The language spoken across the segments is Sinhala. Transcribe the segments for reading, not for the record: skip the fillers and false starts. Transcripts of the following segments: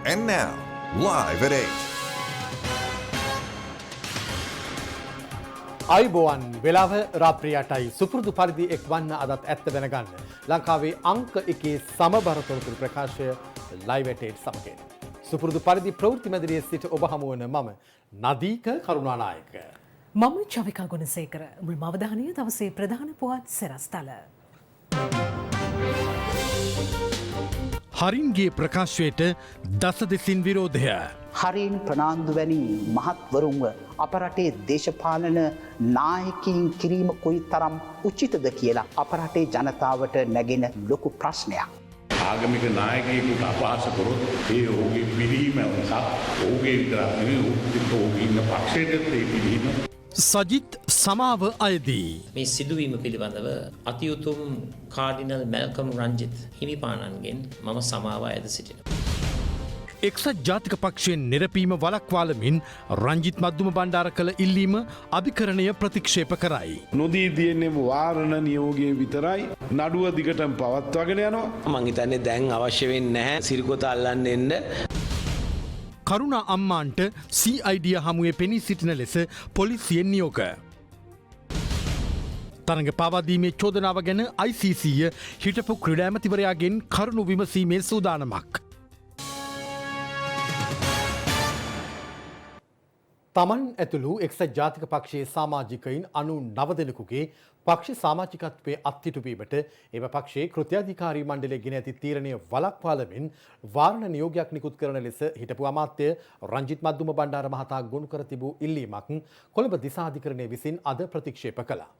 And now, live at 8. අයිබෝවන් වෙලාව රාත්‍රී 8යි සුපුරුදු පරිදි එක්වන්න අදත් ඇත්ත දැනගන්න ලංකාවේ අංක 1 සමබර තොරතුරු ප්‍රකාශය ලයිව් at 8 සමගින් සුපුරුදු පරිදි ප්‍රවෘත්ති මැදිරියේ සිට ඔබ හමු වන මම නදීක කරුණානායක මම චවිකා ගුණසේකර මුල්ම අවධානය දවසේ ප්‍රධාන පුවත් සෙරස්තල හරින්ගේ ප්‍රකාශයට දස දෙසින් විරෝධය හරින් ප්‍රනාන්දු වැනි මහත්වරුන්ව අප රටේ දේශපාලන නායකයින් කිරීම කොයි තරම් උචිතද කියලා අප රටේ ජනතාවට නැගෙන ලොකු ප්‍රශ්නයක්. ආගමික නායකයෙකුට අපහාස කරොත් ඒ ඔහුගේ පිළිහිම නිසා ඔහුගේ විතරක් නෙවෙයි ඔහුගේ ඉන්න පක්ෂයටත් ඒ පිළිහිම සජිත් සමාව අයදී මේ සිදුවීම පිළිබඳව අතිඋතුම් කාඩිනල් මැල්කම් රංජිත් හිමිපාණන්ගෙන් මම සමාව අයද සිටිනවා. එක්සත් ජාතික පක්ෂයෙන් නිරපීම වළක්වාලමින් රංජිත් මද්දුම බණ්ඩාර කළ ඉල්ලීම අධිකරණය ප්‍රතික්ෂේප කරයි. නොදී තියෙන්නේ වාරණ නියෝගයේ විතරයි නඩුව දිගටම පවත්වාගෙන යනවා. මං හිතන්නේ දැන් අවශ්‍ය වෙන්නේ නැහැ සිරිකොත අල්ලන්න එන්න. කරුණා අම්මාන්ට CID හමුවේ පෙනී සිටින ලෙස පොලිසියෙන් නියෝග. තරඟ පාවාදීමේ චෝදනාව ගැන ICC හිටපු ක්‍රීඩා ඇමතිවරයාගෙන් කරුණු විමසීමේ සූදානමක්. තමන් ඇතුළු එක්සත් ජාතික පක්ෂයේ සමාජිකයින් 99 දෙනෙකුගේ පක්ෂ සමාජිකත්වයේ අත්හිටුවීමට එම පක්ෂයේ කෘත්‍යාධිකාරී මණ්ඩලය ගෙන ඇති තීරණය වළක්වාලමින් වාරණ නියෝගයක් නිකුත් කරන ලෙස හිටපු අමාත්‍ය රංජිත් මද්දුම බණ්ඩාර මහතා ගොනු කර තිබූ ඉල්ලීමක් කොළඹ දිසාධිකරණය විසින් අද ප්‍රතික්ෂේප කළා.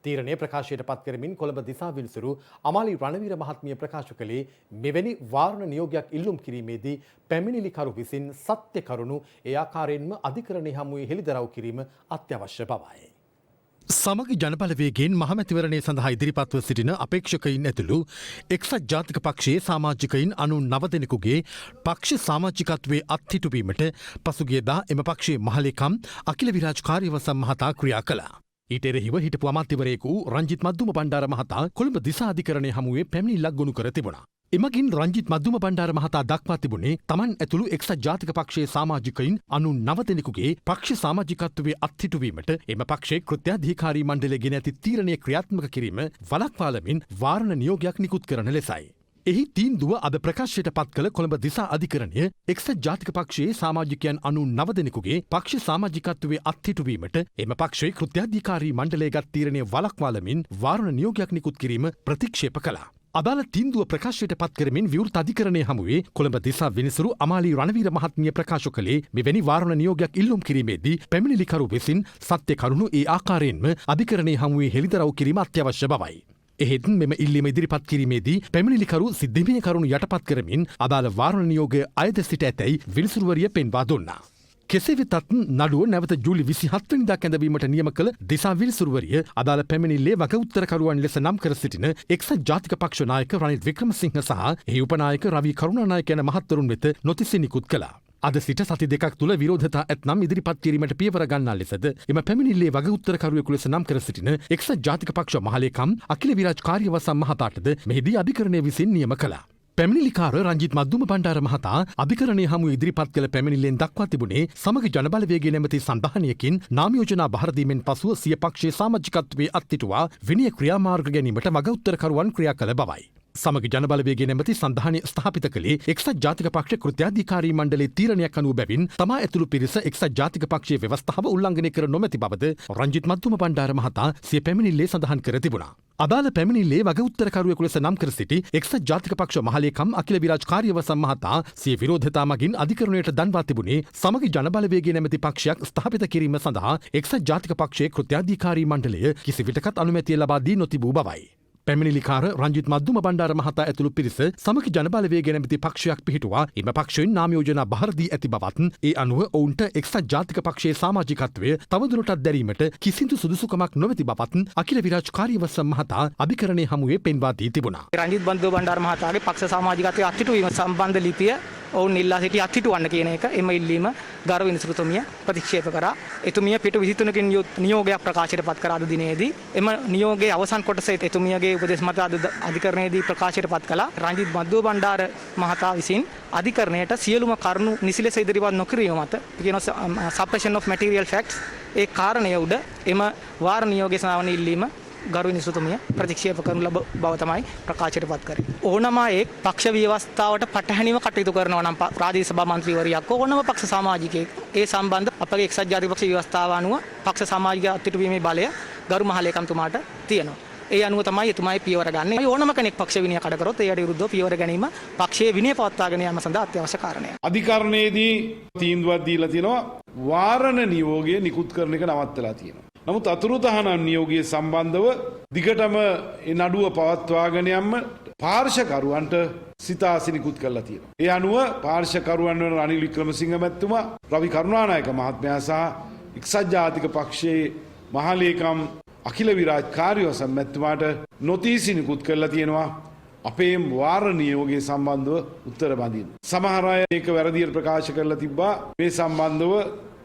තීරණය ප්‍රකාශයට පත් කරමින් කොළඹ දිසා විනිසුරු අමාලි රණවීර මහත්මිය ප්‍රකාශ කළේ මෙවැනි වාරණ නියෝගයක් ඉල්ලුම් කිරීමේදී පැමිණිලිකරු විසින් සත්‍ය කරුණු ඒ ආකාරයෙන්ම අධිකරණය හමුවේ හෙළිදරව් කිරීම අත්‍යවශ්‍ය බවයි. සමග ජනබලවේගයෙන් මහමැතිවරණය සඳහා ඉදිරිපත්ව සිටින අපේක්ෂකයින් ඇතුළු එක්සත් ජාතික පක්ෂයේ සමාජිකයින් 99 දෙනෙකුගේ පක්ෂ සමාජිකත්වයේ අත්හිටුවීමට පසුගියදා එම පක්ෂයේ මහලේකම් අකිල විරාජ් කාර්යවසම් මහතා ක්‍රියා කළා. ඊට එරෙහිව හිටපු අමාත්‍යවරයෙකු රංජිත් මද්දුම බණ්ඩාර මහතා කොළඹ දිසා අධිකරණය හමුවේ පැමිණිල්ලක් ගොනු කර තිබුණා. එමගින් රංජිත් මද්දුම බණ්ඩාර මහතා දක්වා තිබුණේ තමන් ඇතුළු එක්සත් ජාතික පක්ෂයේ සමාජිකයින් 99 දෙනෙකුගේ පක්ෂ සමාජිකත්වයේ අත්හිටුවීමට එම පක්ෂයේ කෘත්‍යාධිකාරී මණ්ඩලය ගෙන ඇති තීරණය ක්‍රියාත්මක කිරීම වළක්වාලමින් වාරණ නියෝගයක් නිකුත් කරන ලෙසයි. එහි තීන්දුව අද ප්‍රකාශයට පත් කළ කොළඹ දිසා අධිකරණය එක්සත් ජාතික පක්ෂයේ සමාජිකයන් 99 දෙනෙකුගේ පක්ෂ සමාජිකත්වයේ අත්හිටුවීමට එම පක්ෂයේ කෘත්‍යාධිකාරී මණ්ඩලය ගත් තීරණය වළක්වාලමින් වාරණ නියෝගයක් නිකුත් කිරීම ප්‍රතික්ෂේප කළා. අදාළ තීන්දුව ප්‍රකාශයට පත් කරමින් විවෘත අධිකරණය හමුවේ කොළඹ දිසා විනිසුරු අමාලි රණවීර මහත්මිය ප්‍රකාශ කළේ මෙවැනි වාරණ නියෝගයක් ඉල්ලුම් කිරීමේදී පැමිණිලිකරු විසින් සත්‍ය කරුණු ඒ ආකාරයෙන්ම අධිකරණය හමුවේ හෙළිදරව් කිරීම අත්‍යවශ්‍ය බවයි. එහෙත් මෙම ඉල්ලීම ඉදිරිපත් කිරීමේදී පැමිණිලිකරු සිද්ධිමය කරුණු යටපත් කරමින් අදාළ වාරණ නියෝගය අයද සිට ඇතැයි විනිසුරුවරිය පෙන්වා දුන්නා. කෙසේ වෙතත් නඩුව නැවත ජූලි 27 වෙනිදා කැඳවීමට නියම කළ දිසා විනිසුරුවරිය අදාළ පැමිණිල්ලේ වග උත්තරකරුවන් ලෙස නම් කර සිටින එක්සත් ජාතික පක්ෂ නායක රනිල් වික්‍රමසිංහ සහ එහි උපනායක රවි කරුණානායක යන මහත්වරුන් වෙත නොතිස් නිකුත් කළා. අද සිට සති දෙකක් තුළ විරෝධතා ඇත්නම් ඉදිරිපත් කිරීමට පියවර ගන්නා ලෙසද එම පැමිණිල්ලේ වග උත්තරකරුවෙකු ලෙස නම් කර සිටින එක්සත් ජාතික පක්ෂ මහලේකම් අකිල විරාජ් කාර්යවසම් මහතාටද මෙහිදී අධිකරණය විසින් නියම කළා. පැමිණිලිකාර රංජිත් මද්දුම බණ්ඩාර මහතා අධිකරණය හමු ඉදිරිපත් කළ පැමිණිල්ලෙන් දක්වා තිබුණේ සමග ජනබලවේගය නැමැති සන්ධානයකින් නාම යෝජනා බහර දීමෙන් පසුව සිය පක්ෂයේ සමාජිකත්වයේ අත්හිටුවා විනය ක්‍රියාමාර්ග ගැනීමට වග උත්තරකරුවන් ක්‍රියා කළ බවයි. සමග ජනබලවේගය නැමැති සන්ධානය ස්ථාපිත කළේ එක්සත් ජාතික පක්ෂ කෘත්‍යාධිකාරී මණ්ඩලයේ තීරණයක් අනුව බැවින් තමා ඇතුළු පිරිස එක්සත් ජාතික පක්ෂයේ ව්‍යවස්ථාව උල්ලංඝනය කර නොමැති බවද රංජිත් මද්දුම බණ්ඩාර මහතා සිය පැමිණිල්ලේ සඳහන් කර තිබුණා. අදාළ පැමිණිල්ලේ වග උත්තරකරුවෙකු ලෙස නම් කර සිටි එක්සත් ජාතික පක්ෂ මහලේකම් අකිල විරාජ් කාර්යවසම් මහතා සිය විරෝධතා මගින් අධිකරණයට දන්වා තිබුණේ සමග ජනබලවේගය නැමැති පක්ෂයක් ස්ථාපිත කිරීම සඳහා එක්සත් ජාතික පක්ෂයේ කෘත්‍යාධිකාරී මණ්ඩලය කිසිවිටකත් අනුමැතිය ලබා දී නොතිබූ බවයි. පැමිණිලිකාර රංජිත් මද්දුම බණ්ඩාර මහතා ඇතුළු පිරිස සමග ජනබලවේගය නැමැති පක්ෂයක් පිහිටුවා එම පක්ෂයෙන් නාම යෝජනා බහර දී ඇති බවත් ඒ අනුව ඔවුන්ට එක්සත් ජාතික පක්ෂයේ සමාජිකත්වය තවදුරටත් දැරීමට කිසිදු සුදුසුකමක් නොමැති බවත් අකිල විරාජ් කාර්යවසම් මහතා අධිකරණය හමුවේ පෙන්වා දී තිබුණා. රංජිත් මද්දුම බණ්ඩාර මහතාගේ පක්ෂ සමාජිකත්වයේ අත්හිටුවීම සම්බන්ධ ලිපිය ඔවුන් ඉල්ලා සිටි අත්හිටුවන්න කියන එක එම ඉල්ලීම ගරු විනිසුරුතුමිය ප්‍රතික්ෂේප කරා. එතුමිය පිටු 23කින් නියෝගයක් ප්‍රකාශයට පත් කර අද දිනේදී එම නියෝගයේ අවසන් කොටසේ එතුමියගේ උපදෙස් මත අධිකරණයේදී ප්‍රකාශයට පත් කළා. රංජිත් මද්දුව බණ්ඩාර මහතා විසින් අධිකරණයට සියලුම කරුණු නිසි ලෙස ඉදිරිපත් නොකිරීම මත කියන suppression of material facts ඒ කාරණය උඩ එම වාර නියෝගයේ සමාවන ඉල්ලීම ගරු විනිසුරුතුමිය ප්‍රතික්ෂේප කරන ලබ බව තමයි ප්‍රකාශයට පත් කරේ. ඕනම එක් පක්ෂ ව්‍යවස්ථාවට පටහැනිව කටයුතු කරනවා නම් ප්‍රාදේශීය සභා මන්ත්‍රීවරයෙක් ඕනම පක්ෂ සමාජිකයෙක් ඒ සම්බන්ධ අපගේ එක්සත් ජාතික පක්ෂ ව්‍යවස්ථාව අනුව පක්ෂ සමාජික අත්හිටුවීමේ බලය ගරු මහලේකම්තුමාට තියෙනවා. ඒ අනුව තමයි එතුමායි පියවර ගන්න. ඕනම කෙනෙක් පක්ෂ විනය කඩ කරොත් ඒට විරුද්ධව පියවර ගැනීම පක්ෂයේ විනය පවත්වාගෙන යාම සඳහා අත්‍යවශ්‍ය කාරණයක්. අධිකරණයේදී තීන්දුවක් දීලා තියෙනවා වාරණ නියෝගය නිකුත් කරන එක නවත්තලා තියෙනවා. නමුත් අතුරු තහනම් නියෝගයේ සම්බන්ධව දිගටම ඒ නඩුව පවත්වාගෙන යන්න පාර්ශකරුවන්ට සිතාසි නිකුත් කරලා තියෙනවා. ඒ අනුව පාර්ශකරුවන් වන රනිල් වික්‍රමසිංහ මැතිතුමා, රවි කරුණානායක මහත්මයා සහ එක්සත් ජාතික පක්ෂයේ මහලේකම් අකිල විරාජ් කාර්යවසම් මැතිතුමාට නොතීසි නිකුත් කරලා තියෙනවා අපේ වාර නියෝගයේ සම්බන්ධව උත්තර බඳින්න. සමහර අය ඒක වැරදියට ප්‍රකාශ කරලා තිබ්බා මේ සම්බන්ධව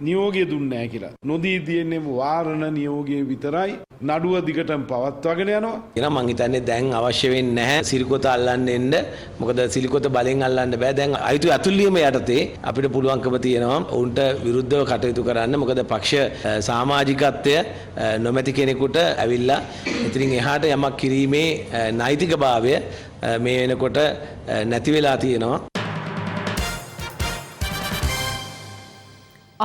නියෝගය දුන්නේ නැහැ කියලා. නොදී තියෙන්නේ වාරණ නියෝගයේ විතරයි. නඩුව දිගටම පවත්වාගෙන යනවා. එහෙනම් මං හිතන්නේ දැන් අවශ්‍ය වෙන්නේ නැහැ සිරිකොත අල්ලන්න එන්න. මොකද සිරිකොත බලෙන් අල්ලන්න බෑ. දැන් අයිතු අතුල්ලියම යටතේ අපිට පුළුවන්කම තියෙනවා උන්ට විරුද්ධව කටයුතු කරන්න. මොකද පක්ෂ සමාජිකත්වය නොමැති කෙනෙකුට ඇවිල්ලා ඉතින් එහාට යමක් කිරීමේ නෛතිකභාවය මේ වෙනකොට නැති වෙලා තියෙනවා.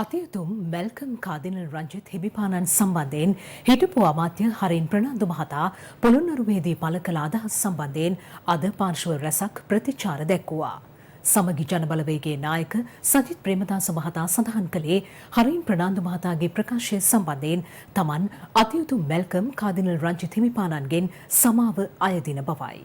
අතියුතුම් මැල්කම් කාදිනල් රංජිත් හිමිපාණන් සම්බන්ධයෙන් හිටපු අමාත්‍ය හරින් ප්‍රනාන්දු මහතා පොළොන්නරුවේදී පළ කළ අදහස් සම්බන්ධයෙන් අද පාර්ශ්ව රැසක් ප්‍රතිචාර දැක්වුවා. සමගි ජනබලවේගයේ නායක සජිත් ප්‍රේමදාස මහතා සඳහන් කළේ හරින් ප්‍රනාන්දු මහතාගේ ප්‍රකාශය සම්බන්ධයෙන් තමන් අතියුතුම් මැල්කම් කාදිනල් රංජිත් හිමිපාණන්ගෙන් සමාව අයදින බවයි.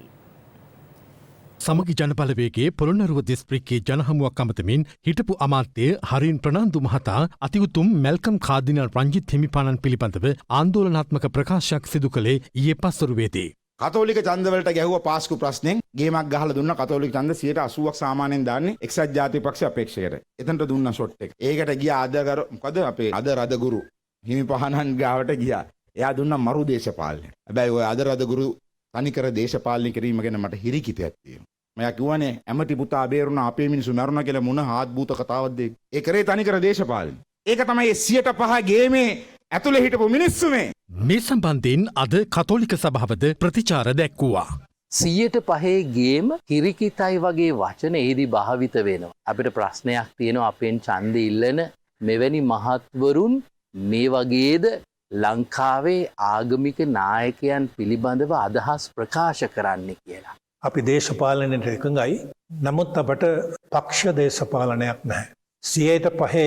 සමගි ජනබලවේගේ පොළොන්නරුව දිස්ත්‍රික්කයේ ජනහමුවක් අමතමින් හිටපු අමාත්‍ය හරින් ප්‍රනාන්දු මහතා අතිඋතුම් මැල්කම් කාදිනල් රංජිත් හිමිපාණන් පිළිබඳව ආන්දෝලනාත්මක ප්‍රකාශයක් සිදු කළේ ඊයේ පස්වරුවේදී. කතෝලික ඡන්දවලට ගැහුව පාස්කු ප්‍රශ්නෙන් ගේමක් ගහලා දුන්න කතෝලික ඡන්ද 80%ක් සාමාන්‍යයෙන් දාන්නේ එක්සත් ජාතික පක්ෂ අපේක්ෂකයට. එතනට දුන්න ෂොට් එක. ඒකට ගියා මොකද අපේ අද රදගුරු හිමිපාණන් ගාවට ගියා. එයා දුන්න මරු දේශපාලනය. හැබැයි ඔය අද රදගුරු තනිකර දේශපාලනය කිරීම ගැන මට හිරිකිතයක් තියෙනවා. මම කියවනේ ඇමති පුතා බේරුණා අපේ මිනිස්සු මරුණා කියලා මොන හාත්භූත කතාවක්ද ඒක. ඒ කරේ තනිකර දේශපාලනය. ඒක තමයි 105 ගේමේ ඇතුලේ හිටපු මිනිස්සු මේ. මේ සම්බන්ධයෙන් අද කතෝලික සභාවද ප්‍රතිචාර දැක්වුවා. 105 ගේම හිරිකිතයි වගේ වචන එහිදී භාවිත වෙනවා. අපිට ප්‍රශ්නයක් තියෙනවා අපෙන් ඡන්දෙ ඉල්ලන මෙවැනි මහත්වරුන් මේ වගේද ලංකාවේ ආගමික නායකයන් පිළිබඳව අදහස් ප්‍රකාශ කරන්න කියලා. අපි දේශපාලනයට එකඟයි. නමුත් අපට පක්ෂ දේශපාලනයක් නැහැ. 105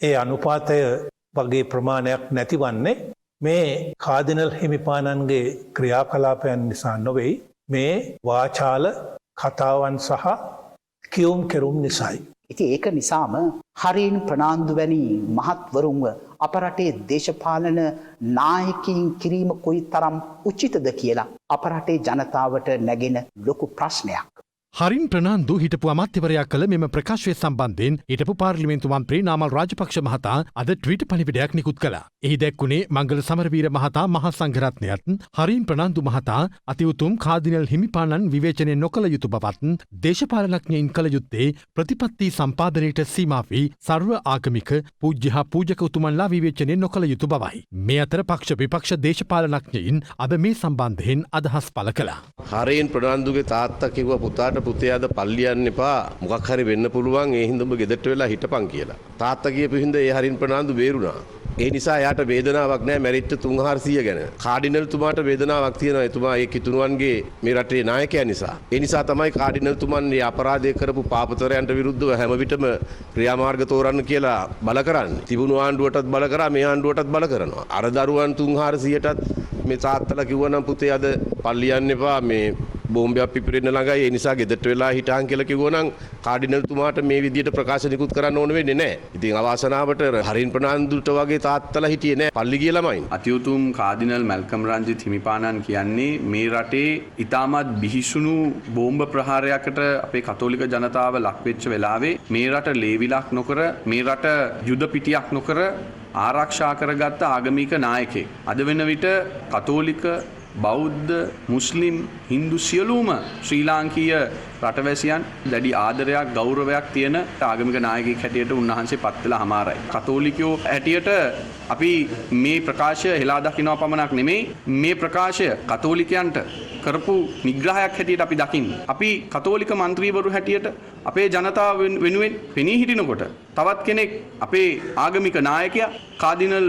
ඒ අනුපාතය වගේ ප්‍රමාණයක් නැතිවන්නේ මේ කාදිනල් හිමිපාණන්ගේ ක්‍රියාකලාපයන් නිසා නොවේ. මේ වාචාල කතාවන් සහ කියුම් කෙරුම් නිසායි. ඉතින් ඒක නිසාම හරින් ප්‍රනාන්දු වැනි මහත්වරුන්ව අප රටේ දේශපාලන නායකයින් කිරීම කොයි තරම් උචිතද කියලා අප රටේ ජනතාවට නැගෙන ලොකු ප්‍රශ්නයක්. හරින් ප්‍රනාන්දු හිටපු අමාත්‍යවරයා කළ මෙම ප්‍රකාශය සම්බන්ධයෙන් හිටපු පාර්ලිමේන්තු මන්ත්‍රී නාමල් රාජපක්ෂ මහතා අද ට්වීට් පණිවිඩයක් නිකුත් කළා. එහි දැක්වුණේ මංගල සමරවීර මහතා මහා සංඝරත්නයත් හරින් ප්‍රනාන්දු මහතා අතිඋතුම් කාදිනල් හිමිපාණන් විවේචනය නොකළ යුතු බවත් දේශපාලනඥයින් කළ යුත්තේ ප්‍රතිපත්ති සම්පාදනයට සීමා වී සර්ව ආගමික පූජ්‍ය හා පූජක උතුමන්ලා විවේචනය නොකළ යුතු බවයි. මේ අතර පක්ෂ විපක්ෂ දේශපාලනඥයින් අද මේ සම්බන්ධයෙන් අදහස් පළ කළා. හරින් ප්‍රනාන්දුගේ තාත්තා කිව්වා පුතාට පුතේ අද පල්ලි යන්න එපා මොකක් හරි වෙන්න පුළුවන් ඒ හින්දා ඔබ ගෙදරට වෙලා හිටපන් කියලා. තාත්තා කියපු හින්දා ඒ හරින් ප්‍රනාන්දු බේරුණා. ඒ නිසා එයාට වේදනාවක් නැහැ මැරිච්ච 3400 ගැන. කාඩිනල් තුමාට වේදනාවක් තියෙනවා. එතුමා ඒ කිතුණුවන්ගේ මේ රටේ නායකයා නිසා. ඒ නිසා තමයි කාඩිනල් තුමන් මේ අපරාධය කරපු පාපතරයන්ට විරුද්ධව හැම විටම ක්‍රියාමාර්ග තෝරන්න කියලා බල කරන්නේ. තිබුණු ආණ්ඩුවටත් බල කරා මේ ආණ්ඩුවටත් බල කරනවා. අර දරුවන් 3400ටත් මේ තාත්තලා කිව්වනම් පුතේ අද පල්ලි යන්න එපා මේ බෝම්බයක් පිපිරෙන්න ළඟයි ඒ නිසා ගෙදරට වෙලා හිටාන් කියලා කිව්වනම් කාඩිනල්තුමාට මේ විදියට ප්‍රකාශ නිකුත් කරන්න ඕන වෙන්නේ නැහැ. ඉතින් අවාසනාවට හරින් ප්‍රනාන්දුට වගේ තාත්තලා හිටියේ නැහැ පල්ලි ගිය ළමයින්. අතිඋතුම් කාඩිනල් මැල්කම් රංජිත් හිමිපාණන් කියන්නේ මේ රටේ ඉතාමත් බිහිසුණු බෝම්බ ප්‍රහාරයකට අපේ කතෝලික ජනතාව ලක්වෙච්ච වෙලාවේ මේ රට ලේවිලක් නොකර මේ රට යුද පිටියක් නොකර ආරක්ෂා කරගත්ත ආගමික නායකයෙක්. අද වෙන විට කතෝලික බෞද්ධ මුස්ලිම් හින්දු සියලුම ශ්‍රී ලාංකීය රටවැසියන් දැඩි ආදරයක් ගෞරවයක් තියෙන ආගමික නායකයෙක් හැටියට උන්වහන්සේ පත් වෙලා හමාරයි. කතෝලිකයෝ හැටියට අපි මේ ප්‍රකාශය හෙලා දකින්නවා පමණක් නෙමෙයි මේ ප්‍රකාශය කතෝලිකයන්ට කරපු නිග්‍රහයක් හැටියට අපි දකින්නේ. අපි කතෝලික മന്ത്രിවරු හැටියට අපේ ජනතාව වෙනුවෙන් පෙනී හිටිනකොට තවත් කෙනෙක් අපේ ආගමික නායකයා කාඩිනල්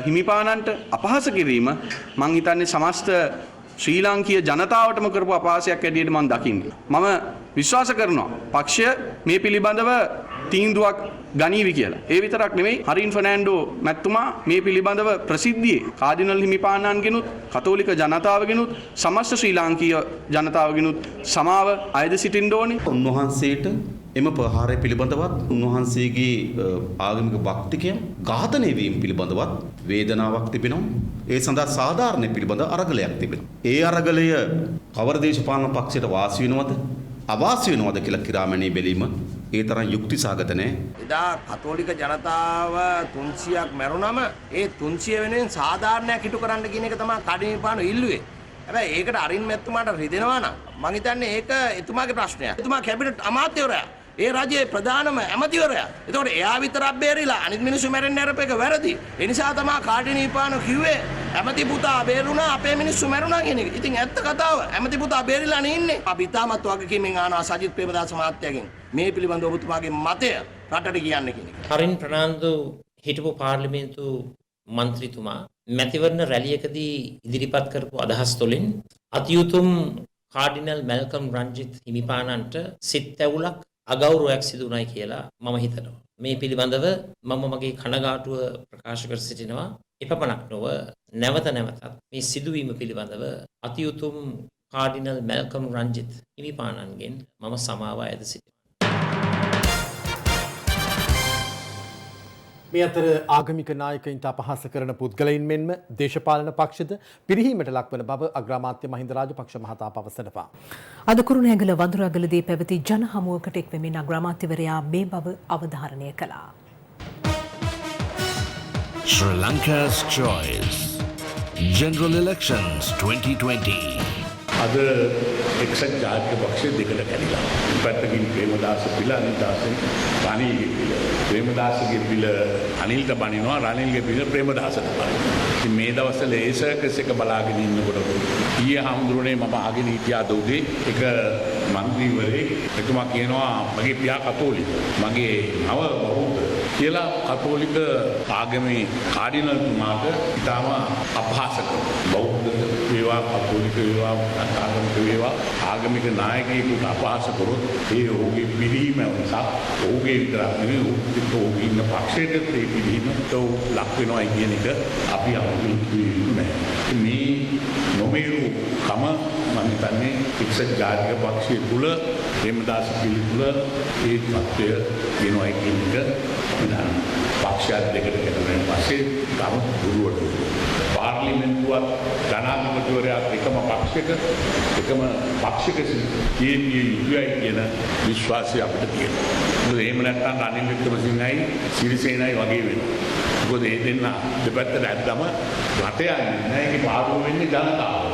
හිමිපාණන්ට අපහාස කිරීම මං හිතන්නේ සමස්ත ශ්‍රී ලාංකීය ජනතාවටම කරපු අපහාසයක් ඇටියට මම දකින්නේ. මම විශ්වාස කරනවා පක්ෂය මේ පිළිබඳව තීන්දුවක් ගනීවි කියලා. ඒ විතරක් නෙමෙයි හරින් ෆර්නෑන්ඩෝ මැතිතුමා මේ පිළිබඳව ප්‍රසිද්ධියේ කාඩිනල් හිමිපාණන්ගෙනුත් කතෝලික ජනතාවගෙනුත් සමස්ත ශ්‍රී ලාංකීය ජනතාවගෙනුත් සමාව අයද සිටින්න ඕනේ. උන්වහන්සේට එම ප්‍රහාරය පිළිබඳවත් උන්වහන්සේගේ ආගමික භක්තිකයන් ඝාතනය වීම පිළිබඳවත් වේදනාවක් තිබෙනවා. ඒ සඳහා සාධාරණ පිළිබඳ අරගලයක් තිබෙනවා. ඒ අරගලය කවර දේශපාලන පක්ෂයට වාසි වෙනවද අවාසි වෙනවද කියලා කිරාමණී බැලීම ඒ තරම් යුක්ති සහගත නැහැ. එදා කතෝලික ජනතාව 300ක් මැරුණම ඒ 300 වෙනුවෙන් සාධාරණයක් ඉටු කරන්න කියන එක තමයි කඩිනිපාන ඉල්ලුවේ. හැබැයි ඒකට අරින් මැතිතුමාට රිදෙනවා නම් මං හිතන්නේ ඒක එතුමාගේ ප්‍රශ්නයක්. එතුමා කැබිනට් අමාත්‍යවරයා ඒ රජයේ ප්‍රධානම ඇමතිවරයා. ඒතකොට එයා විතරක් බේරිලා අනිත් මිනිස්සු මැරෙන්න අරප එක වැරදි. ඒ නිසා තමයි කාඩිනිපාන කිව්වේ ඇමති පුතා බේරුණා අපේ මිනිස්සු මැරුණා කියන එක. ඉතින් ඇත්ත කතාව ඇමති පුතා බේරිලා නේ ඉන්නේ. අපි තාමත් වගකීමෙන් ආනවා සජිත් ප්‍රේමදාස මහත්තයාගෙන් මේ පිළිබඳව ඔබතුමාගේ මතය රටට කියන්න කියන එක. හරින් ප්‍රනාන්දු හිටපු පාර්ලිමේන්තු මන්ත්‍රීතුමා මැතිවරණ රැලියකදී ඉදිරිපත් කරපු අදහස් තුළින් අතිඋතුම් කාඩිනල් මැල්කම් රංජිත් හිමිපාණන්ට සිත් ඇවුලක් අගෞරවයක් සිදු වුණයි කියලා මම හිතනවා. මේ පිළිබඳව මම මගේ කනගාටුව ප්‍රකාශ කර සිටිනවා. එපමණක් නොව නැවත නැවතත් මේ සිදුවීම පිළිබඳව අතිඋතුම් කාඩිනල් මැල්කම් රංජිත් හිමිපාණන්ගෙන් මම සමාව අයද සිටිනවා. මේ අතර ආගමික නායකයින්ට අපහාස කරන පුද්ගලයින් මෙන්ම දේශපාලන පක්ෂද පිරිහීමට ලක්වන බව අග්‍රාමාත්‍ය මහින්ද රාජපක්ෂ මහතා පවසනවා. අද කුරුණෑගල වඳුරාගලදී පැවති ජන හමුවකට එක්වෙමින් අග්‍රාමාත්‍යවරයා මේ බව අවධාරණය කළා. Sri Lanka's Choice General Elections 2020 අද එක්සත් ජාතික පක්ෂය දෙකට කැඩිලා. පැත්තකින් ප්‍රේමදාස පිළ අනිදාසෙන් රනිල්ගේ පිළ. ප්‍රේමදාසගේ පිළ අනිල්ට බනිනවා රනිල්ගේ පිළ ප්‍රේමදාසට බනිනවා. ඉතින් මේ දවස්වල ඒ සර්කස් එක බලාගෙන ඉන්නකොට ඊයේ හාමුදුරනේ මම ආගෙන හිටියා උදේ එක මන්ත්‍රීවරයෙක් එතුමා කියනවා මගේ පියා කතෝලික. මගේ නව බෞද්ධ කියලා කතෝලික ආගමේ කාඩිනල්තුමාට ඉතාම අපහාස කරනවා. බෞද්ධ වේවා කතෝලික වේවා ආගමික වේවා ආගමික නායකයෙකුට අපහාස කරොත් ඒ ඔහුගේ පිළිම නිසා ඔහුගේ විතරක් නෙවෙයි ඔහුගේ ඉන්න පක්ෂයට ඒ පිළිමට ලක් වෙනවා කියන එක අපි අමුතුවෙන් නැහැ. මේ නොමේරු කම මම හිතන්නේ එක්සත් ජාතික පක්ෂය තුල ප්‍රේමදාස පිළිතුල ඒ තත්ත්වය වෙනවා කියන එක විධාන පක්ෂයත් දෙකට කැඩෙන පස්සේ ගම දුරවට පාර්ලිමේන්තුවත් ජනාධිපතිවරයාත් එකම පක්ෂයක තියෙන්නේ යුතුයයි කියන විශ්වාසය අපිට තියෙනවා. මොකද එහෙම නැත්නම් රනිල් වික්‍රමසිංහයි සිරිසේනයි වගේ වෙනවා. මොකද ඒ දෙන්න දෙපැත්තට ඇද්දම රට යන්නේ නැහැ. ඒකේ පාඩුව වෙන්නේ ජනතාව.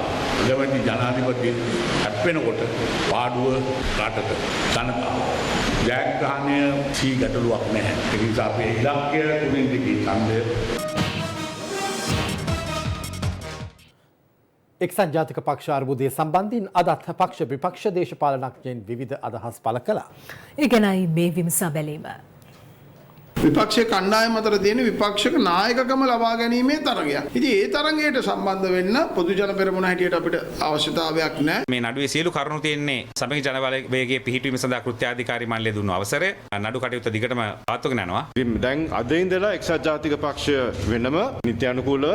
එළවටි ජනාධිපති හැප්පෙනකොට පාඩුව රටට ජනතාව. ජයග්‍රහණය සී ගැටලුවක් නැහැ. ඒ නිසා අපේ ඉලක්කය තුنين දෙකේ ඡන්දය එක්සත් ජාතික පක්ෂ අර්බුදය සම්බන්ධයෙන් අදත් පක්ෂ විපක්ෂ දේශපාලනඥයින් විවිධ අදහස් පළ කළා. ඒ ගැනයි මේ විමසා බැලීම. විපක්ෂ කණ්ඩායම අතර තියෙන විපක්ෂක නායකකම ලබා ගැනීමේ තරගයක්. ඉතින් ඒ තරගයට සම්බන්ධ වෙන්න පොදු ජන පෙරමුණ හැටියට අපිට අවශ්‍යතාවයක් නැහැ. මේ නඩුවේ සියලු කරුණු තියෙන්නේ සමගි ජනබලවේගයේ පිහිටුවීම සඳහා කෘත්‍යාධිකාරී මණ්ඩලය දුන්නු අවසරය. නඩු කටයුත්ත දිගටම පවත්වාගෙන යනවා. දැන් අද ඉඳලා එක්සත් ජාතික පක්ෂය වෙනම නිත්‍ය අනුකූලව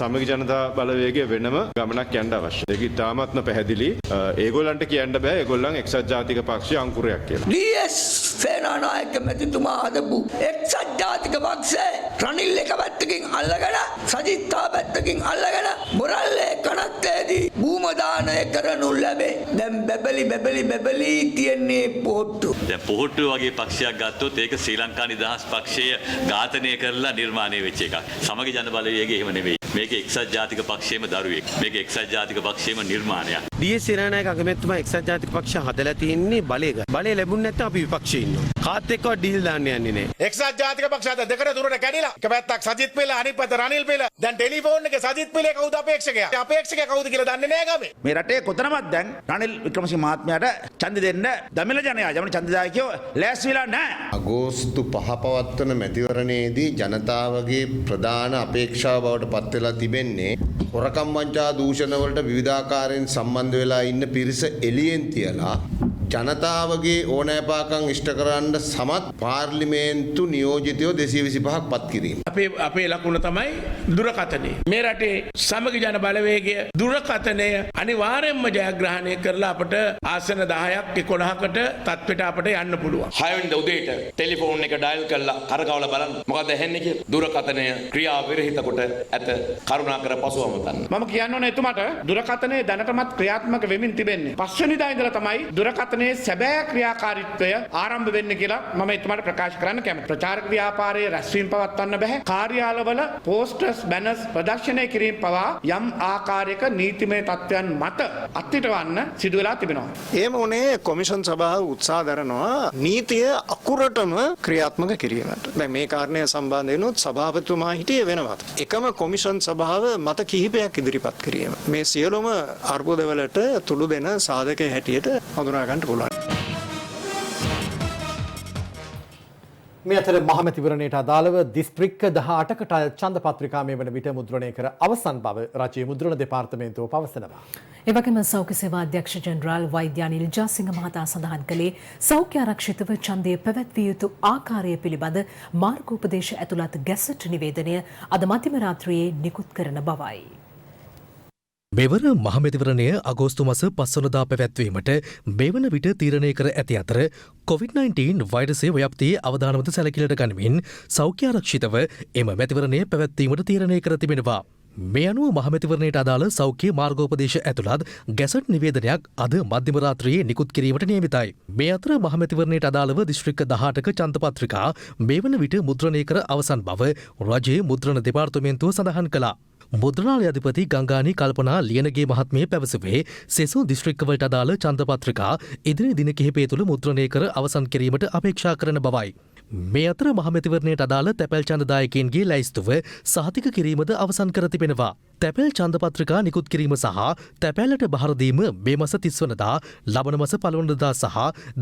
සමගි ජනතා බලවේගය වෙනම ගමනක් යන්න අවශ්‍යයි. ඒක ඉතාමත්ම පැහැදිලි. ඒගොල්ලන්ට කියන්න බෑ ඒගොල්ලන් එක්සත් ජාතික පක්ෂයේ අංකුරයක් කියලා. ඩී.එස්. සේනානායක මැතිතුමා හදපු එක්සත් ජාතික පක්ෂය රනිල් එක පැත්තකින් අල්ලගෙන සජිත්තා පැත්තකින් අල්ලගෙන මොරල්ලේ කනත්තේදී භූමදානය කරනු ලැබේ. දැන් බැබලි තියන්නේ පොහොට්ටු. දැන් පොහොට්ටු වගේ පක්ෂයක් ගත්තොත් ඒක ශ්‍රී ලංකා නිදහස් පක්ෂය ඝාතනය කරලා නිර්මාණය වෙච්ච එකක්. සමගි ජන බලවේගය එහෙම නෙවෙයි. මේක එක්සත් ජාතික පක්ෂයේම දරුවෙක්. මේක එක්සත් ජාතික පක්ෂයේම නිර්මාණයක්. ඩී.එස්. සේනානායක අගමැතිතුමා එක්සත් ජාතික පක්ෂ හදලා තියෙන්නේ බලය ගන්න. බලය ලැබුණ නැත්නම් අපි විපක්ෂයේ ඉන්නවා. කාත් එක්කව ඩීල් දාන්න යන්නේ නැහැ. එක්සත් ජාතික පක්ෂ අද දෙකට තුනට කැඩිලා. එක පැත්තක් සජිත් පිළ අනිත් පැත්ත රනිල් පිළ. දැන් ටෙලිෆෝන් එකේ සජිත් පිළේ කවුද අපේක්ෂකයා? අපේක්ෂකයා කවුද කියලා දන්නේ නැහැ ගමේ. මේ රටේ කොතනවත් දැන් රනිල් වික්‍රමසිංහ මහත්මයාට ඡන්ද දෙන්න දමිළ ජනයා ජමන ඡන්දදායකයෝ ලෑස්ති වෙලා නැහැ. අගෝස්තු 5 පවත්වන මැතිවරණයේදී ජනතාවගේ ප්‍රධාන අපේක්ෂාව බවට පත් වෙලා තිබෙන්නේ හොරකම් වංචා දූෂණ වලට විවිධාකාරයෙන් සම්බන්ධ වෙලා ඉන්න පිරිස එළියෙන් තියලා ජනතාවගේ ඕනෑපාකම් ඉෂ්ට කරන්න සමත් පාර්ලිමේන්තු නියෝජිතයෝ 225ක් පත් කිරීම. අපේ ලකුණ තමයි දුරකථනය. මේ රටේ සමගි ජන බලවේගය දුරකථනය අනිවාර්යයෙන්ම ජයග්‍රහණය කරලා අපට ආසන 10ක් 11කට තත්ත්වයට අපට යන්න පුළුවන්. 6 වෙනිදා උදේට ටෙලිෆෝන් එක ඩයල් කරලා කරකවලා බලන්න මොකද ඇහෙන්නේ කියලා. දුරකථනය ක්‍රියා විරහිත කොට ඇත. කරුණාකර පසුවම තන්න. මම කියන්න ඕනේ එතුමාට දුරකථනය දැනටමත් ක්‍රියාත්මක වෙමින් තිබෙන්නේ. 5 වෙනිදා ඉඳලා තමයි දුරකථනයේ සැබෑ ක්‍රියාකාරීත්වය ආරම්භ වෙන්න කියලා මම එතුමාට ප්‍රකාශ කරන්න කැමතියි. ප්‍රචාරක ව්‍යාපාරයේ රැස්වීම පවත්වන්න බෑ. කාර්යාලවල පෝස්ටර්ස් බැනර්ස් ප්‍රදර්ශනය කිරීම පවා යම් ආකාරයක නීතිමය තත්ත්වයන් මත අත්හිටවන්න සිදු වෙලා තිබෙනවා. එහෙම උනේ කොමිෂන් සභාව උත්සාහ දරනවා නීතිය අකුරටම ක්‍රියාත්මක කිරීමට. දැන් මේ කාරණය සම්බන්ධ වෙනොත් සභාපතිතුමා හිටියේ වෙනවත්. එකම කොමිෂන් සභාව මත කිහිපයක් ඉදිරිපත් කිරීම. මේ සියලුම අර්බුදවලට තුඩු දෙන සාධකයේ හැටියට හඳුනා ගන්න පුළුවන්. මේ අතර මහමැතිවරණයට අදාළව දිස්ත්‍රික්ක 18කට ඡන්ද පත්‍රිකා මේ වන විට මුද්‍රණය කර අවසන් බව රජයේ මුද්‍රණ දෙපාර්තමේන්තුව පවසනවා. එවැගේම සෞඛ්‍ය සේවා අධ්‍යක්ෂ ජෙනරාල් වෛද්‍ය අනිල් ජාසිංහ මහතා සඳහන් කළේ සෞඛ්‍ය ආරක්ෂිතව ඡන්දය පැවැත්විය යුතු ආකාරය පිළිබඳ මාර්ගෝපදේශ ඇතුළත් ගැසට් නිවේදනය අද මධ්‍යම රාත්‍රියේ නිකුත් කරන බවයි. මෙවර මහමැතිවරණය අගෝස්තු මස 5 වනදා පැවැත්වීමට මෙවන විට තීරණය කර ඇති අතර COVID-19 වෛරසයේ ව්‍යාප්තියේ අවදානමත සැලකිලිට ගනිමින් සෞඛ්‍ය ආරක්ෂිතව එම මැතිවරණය පැවැත්වීමට තීරණය කර තිබෙනවා. මේ අනුව මහමැතිවරණයට අදාළ සෞඛ්‍ය මාර්ගෝපදේශ ඇතුළත් ගැසට් නිවේදනයක් අද මධ්‍යම රාත්‍රියේ නිකුත් කිරීමට නියමිතයි. මේ අතර මහමැතිවරණයට අදාළව දිස්ත්‍රික්ක 18ක ඡන්ද පත්‍රිකා මෙවන විට මුද්‍රණය කර අවසන් බව රජයේ මුද්‍රණ දෙපාර්තමේන්තුව සඳහන් කළා. මුද්‍රණාලය අධිපති ගංගානී කල්පනා ලියනගේ මහත්මිය පැවසුවේ සෙසු දිස්ත්‍රික්කවලට අදාළ ඡන්ද පත්‍රිකා ඉදිරි දින කිහිපය තුළ මුද්‍රණය කර අවසන් කිරීමට අපේක්ෂා කරන බවයි. මේ අතර මහමැතිවරණයට අදාළ තැපැල් ඡන්දදායකයන්ගේ ලැයිස්තුව සහතික කිරීමද අවසන් කර තිබෙනවා. තැපැල් ඡන්ද පත්‍රිකා නිකුත් කිරීම සහ තැපැල්ලට බහර දීම මේ මාස 30 වනදා, ලබන මාස 1 වනදා සහ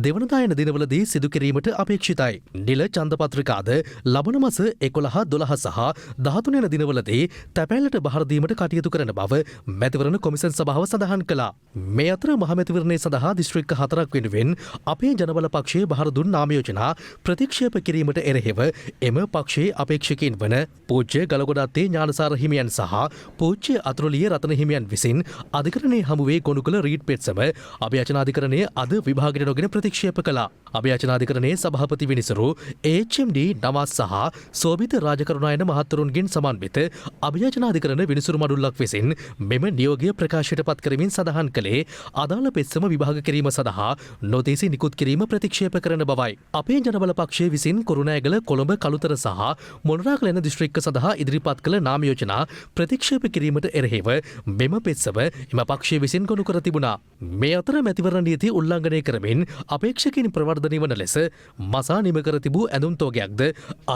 2 වනදා යන දිනවලදී සිදු කිරීමට අපේක්ෂිතයි. නිල ඡන්ද පත්‍රිකාද ලබන මාස 11, 12 සහ 13 යන දිනවලදී තැපැල්ලට බහර දීමට කටයුතු කරන බව මැතිවරණ කොමිසම් සභාව සඳහන් කළා. මේ අතර මහමැතිවරණය සඳහා දිස්ත්‍රික්ක 4ක් වෙනුවෙන් අපේ ජනබල පක්ෂයේ බහර දුන් නාම යෝජනා ප්‍රතික්ෂේප කිරීමට එරෙහිව එම පක්ෂයේ අපේක්ෂකයින් වන පූජ්‍ය ගලගොඩත්තේ ඥානසාර හිමියන් සහ පූජ්‍ය අතුරුලිය රතන හිමියන් විසින් අධිකරණයේ හමුවේ ගොනු කළ රීඩ් පෙත්සම අභියාචනාධිකරණය අද විභාගයට නොගෙන ප්‍රතික්ෂේප කළා. අභියාචනාධිකරණයේ සභාපති විනිසුරු HMD නවාස් සහ සෝබිත රාජකරුණායන මහත්වරුන්ගෙන් සමන්විත අභියාචනාධිකරණ විනිසුරු මඩුල්ලක් විසින් මෙම නියෝගය ප්‍රකාශයට පත් කරමින් සඳහන් කළේ අදාළ පෙත්සම විභාග කිරීම සඳහා නොදේශී නිකුත් කිරීම ප්‍රතික්ෂේප කරන බවයි. අපේ ජනබල පක්ෂයේ විසින් කුරුණෑගල, කොළඹ, කළුතර සහ මොනරාගල යන දිස්ත්‍රික්ක සඳහා ඉදිරිපත් කළ නාම යෝජනා ප්‍රතික්ෂේප කිරීමට එරෙහිව මෙම පෙත්සම එම පක්ෂය විසින් ගොනු කර තිබුණා. මේ අතර මැතිවරණ නීති උල්ලංඝනය කරමින් අපේක්ෂකයින් ප්‍රවර්ධනය වන ලෙස මසා නිම කර තිබූ ඇඳුම් තෝගයක්ද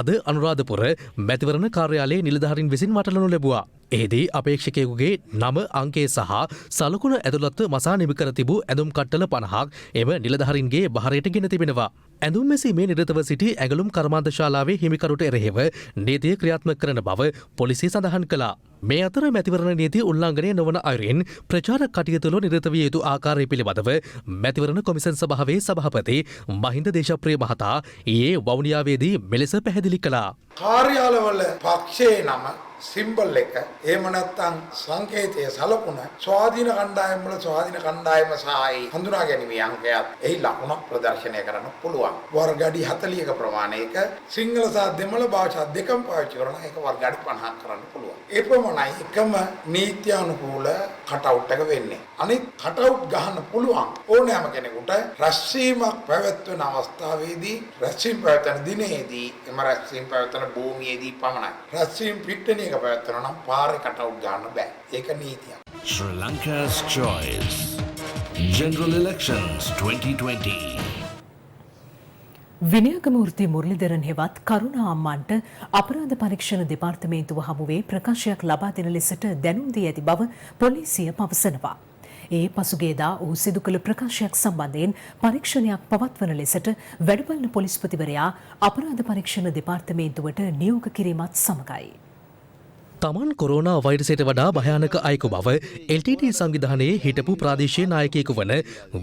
අද අනුරාධපුර මැතිවරණ කාර්යාලයේ නිලධාරීන් විසින් වටලනු ලැබුවා. එහිදී අපේක්ෂකයෙකුගේ නම, අංකය සහ සලකුණ ඇතුළත් මසා නිම කර තිබූ ඇඳුම් කට්ටල 50ක් එම නිලධාරීන්ගේ බහරයට ගෙන තිබෙනවා. ඇඳුම් මැසීමේ නිරතව සිටි ඇඟලුම් කර්මාන්තශාලාවේ හිමිකරුට එරෙහිව නීතිය ක්‍රියාත්මක කරන බව පොලිසිය සඳහන් කළා. මේ අතර මැතිවරණ නීති උල්ලංඝනය නොවන අයුරින් ප්‍රචාරක කටයුතුවල නිරත විය යුතු ආකාරය පිළිබඳව මැතිවරණ කොමිසම් සභාවේ සභාපති මහින්ද දේශප්‍රිය මහතා ඊයේ වවුනියාවේදී මෙලෙස පැහැදිලි කළා. කාර්යාලවල පක්ෂයේ නම සිම්බල් එක එහෙම නැත්නම් සංකේතය සලකුණ ස්වාධීන කණ්ඩායම් වල ස්වාධීන කණ්ඩායම සහායි හඳුනා ගැනීමේ අංකයක් එහි ලකුණක් ප්‍රදර්ශනය කරන්න පුළුවන්. වර්ග අඩි 40ක ප්‍රමාණයක සිංහල සහ දෙමළ භාෂා දෙකම පාවිච්චි කරන එක වර්ග අඩි 50ක් කරන්න පුළුවන්. ඒ ප්‍රමාණයි එකම නීත්‍යානුකූල කටවුට් එක වෙන්නේ. අනිත් කටවුට් ගහන්න පුළුවන් ඕනෑම කෙනෙකුට රැස්වීමක් පැවැත්වෙන අවස්ථාවේදී රැස්වීම පැවැත්වෙන දිනේදී එම රැස්වීම පැවැත්වෙන භූමියේදී පමණයි. රැස්වීම පිට්ටනියක පැවැත්වෙනවා නම් පාරේ කටවුට් ගන්න බෑ. ඒක නීතියක්. Sri Lanka's choice. General Elections 2020. විනයගමූර්ති මුරලිදරන් හෙවත් කරුණා අම්මන්ට අපරාධ පරීක්ෂණ දෙපාර්තමේන්තුව හමුවේ ප්‍රකාශයක් ලබා දෙන ලෙසට දැනුම් දී ඇති බව පොලිසිය පවසනවා. ඒ පසුගියදා ඔහු සිදු කළ ප්‍රකාශයක් සම්බන්ධයෙන් පරීක්ෂණයක් පවත්වන ලෙසට වැඩබලන පොලිස්පතිවරයා අපරාධ පරීක්ෂණ දෙපාර්තමේන්තුවට නියෝග කිරීමත් සමගයි. තමන් කොරෝනා වෛරසයට වඩා භයානක අයෙකු බව LTT සංවිධානයේ හිටපු ප්‍රාදේශීය නායකයෙකු වන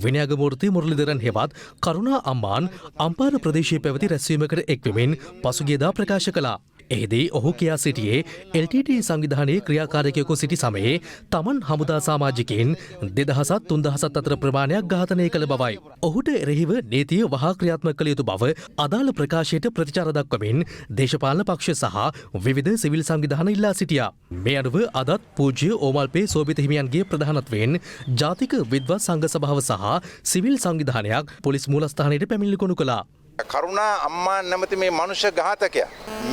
විනයගමූර්ති මුරලිදරන් හෙවත් කරුණා අම්මාන් අම්පාර ප්‍රදේශයේ පැවති රැස්වීමකට එක්වෙමින් පසුගියදා ප්‍රකාශ කළා. එහිදී ඔහු කියා සිටියේ LTT සංවිධානයේ ක්‍රියාකාරකයෙකු සිටි සමයේ තමන් හමුදා සමාජිකයින් 2000ත් 3000ත් අතර ප්‍රමාණයක් ඝාතනය කළ බවයි. ඔහුට එරෙහිව නීතිය වහා ක්‍රියාත්මක කළ යුතු බව අදාළ ප්‍රකාශයට ප්‍රතිචාර දක්වමින් දේශපාලන පක්ෂ සහ විවිධ සිවිල් සංවිධාන ඉල්ලා සිටියා. මේ අනුව අදත් පූජ්‍ය ඕමල්පේ සෝබිත හිමියන්ගේ ප්‍රධානත්වයෙන් ජාතික විද්වත් සංඝ සභාව සහ සිවිල් සංවිධානයක් පොලිස් මූලස්ථානයට පැමිණිලි ගොනු කළා. කරුණා අම්මා නැමති මේ මනුෂ්‍ය ඝාතකයා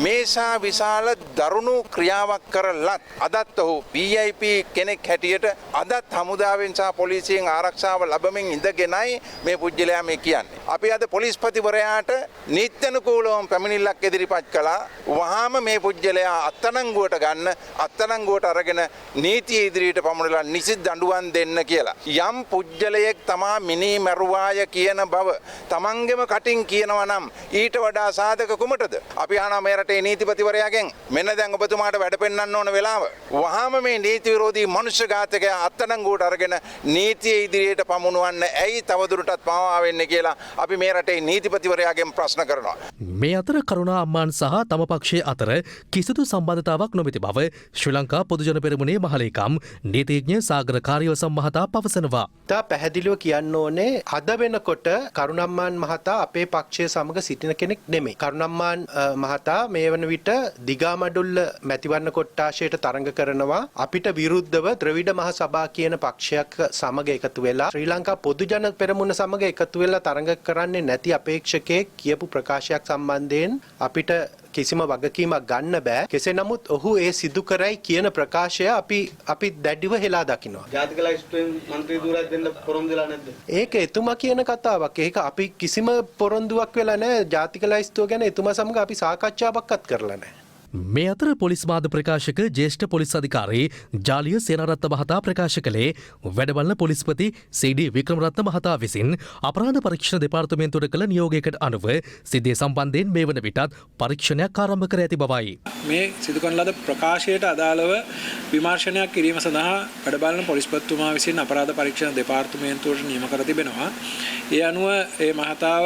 මේසා විශාල දරුණු ක්‍රියාවක් කරලත් අදත් ඔහු VIP කෙනෙක් හැටියට අදත් හමුදාවෙන් සහ පොලිසියෙන් ආරක්ෂාව ලැබමින් ඉඳගෙනයි මේ පුජ්‍යලයා මේ කියන්නේ. අපි අද පොලිස්පතිවරයාට නීත්‍යනුකූලව පැමිණිල්ලක් ඉදිරිපත් කළා. වහාම මේ පුජ්‍යලයා අත්අඩංගුවට ගන්න අත්අඩංගුවට අරගෙන නීතිය ඉදිරියට පමුණලා නිසි දඬුවම් දෙන්න කියලා. යම් පුජ්‍යලයෙක් තමා මිනී මරුවාය කියන බව තමන්ගෙම කටින් කියන නම් ඊට වඩා සාධක කුමටද? අපි අහනවා මේ රටේ නීතිපතිවරයාගෙන් මෙන්න දැන් ඔබතුමාට වැඩ පෙන්වන්න ඕන වෙලාව. වහාම මේ නීති විරෝධී මනුෂ්‍ය ඝාතකයා අත්අඩංගුවට අරගෙන නීතිය ඉදිරියට පමුණුවන්න ඇයි තවදුරටත් පවා වෙන්නේ කියලා අපි මේ රටේ නීතිපතිවරයාගෙන් ප්‍රශ්න කරනවා. මේ අතර කරුණා අම්මාන් සහ තම පක්ෂයේ අතර කිසිදු සම්බන්ධතාවක් නොමැති බව ශ්‍රී ලංකා පොදුජන පෙරමුණේ මහලේකම් නීතිඥ සාගර කාර්යවසම් මහතා පවසනවා. තා පැහැදිලිව කියන්න ඕනේ අද වෙනකොට කරුණම්මාන් මහතා අපේ පක්ෂය සමග සිටින කෙනෙක් නෙමෙයි. කරුණම්මාන් මහතා මේ වන විට දිගාමඩුල්ල මැතිවරණ කොට්ටාශයට තරඟ කරනවා අපිට විරුද්ධව ද්‍රවිඩ මහ සභා කියන පක්ෂයක් සමග එකතු වෙලා ශ්‍රී ලංකා පොදුජන පෙරමුණ සමග එකතු වෙලා තරඟ කරන්නේ නැති අපේක්ෂකයෙක් කියපු ප්‍රකාශයක් සම්බන්ධයෙන් අපිට කිසිම වගකීමක් ගන්න බෑ. කෙසේ නමුත් ඔහු ඒ සිදු කරයි කියන ප්‍රකාශය අපි දැඩිව හෙලා දකිනවා. ජාතික ලයිස්තුවෙන් මන්ත්‍රී ධූරයක් දෙන්න පොරොන්දු වෙලා නැද්ද? ඒක එතුමා කියන කතාවක්. ඒක අපි කිසිම පොරොන්දුවක් වෙලා නැහැ. ජාතික ලයිස්තුව ගැන එතුමා සමග අපි සාකච්ඡාවක්වත් කරලා නැහැ. මේ අතර පොලිස් මාධ්‍ය ප්‍රකාශක ජ්‍යෙෂ්ඨ පොලිස් අධිකාරී ජාලිය සේනාරත්න මහතා ප්‍රකාශ කළේ වැඩබලන පොලිස්පති සීඩී වික්‍රමරත්න මහතා විසින් අපරාධ පරීක්ෂණ දෙපාර්තමේන්තුවට කළ නියෝගයකට අනුව සිද්ධිය සම්බන්ධයෙන් මේ වන විටත් පරීක්ෂණයක් ආරම්භ කර ඇති බවයි. මේ සිදු කරන ලද ප්‍රකාශයට අදාළව විමර්ශනයක් කිරීම සඳහා වැඩබලන පොලිස්පතිතුමා විසින් අපරාධ පරීක්ෂණ දෙපාර්තමේන්තුවට නියම කර තිබෙනවා. ඒ අනුව ඒ මහතාව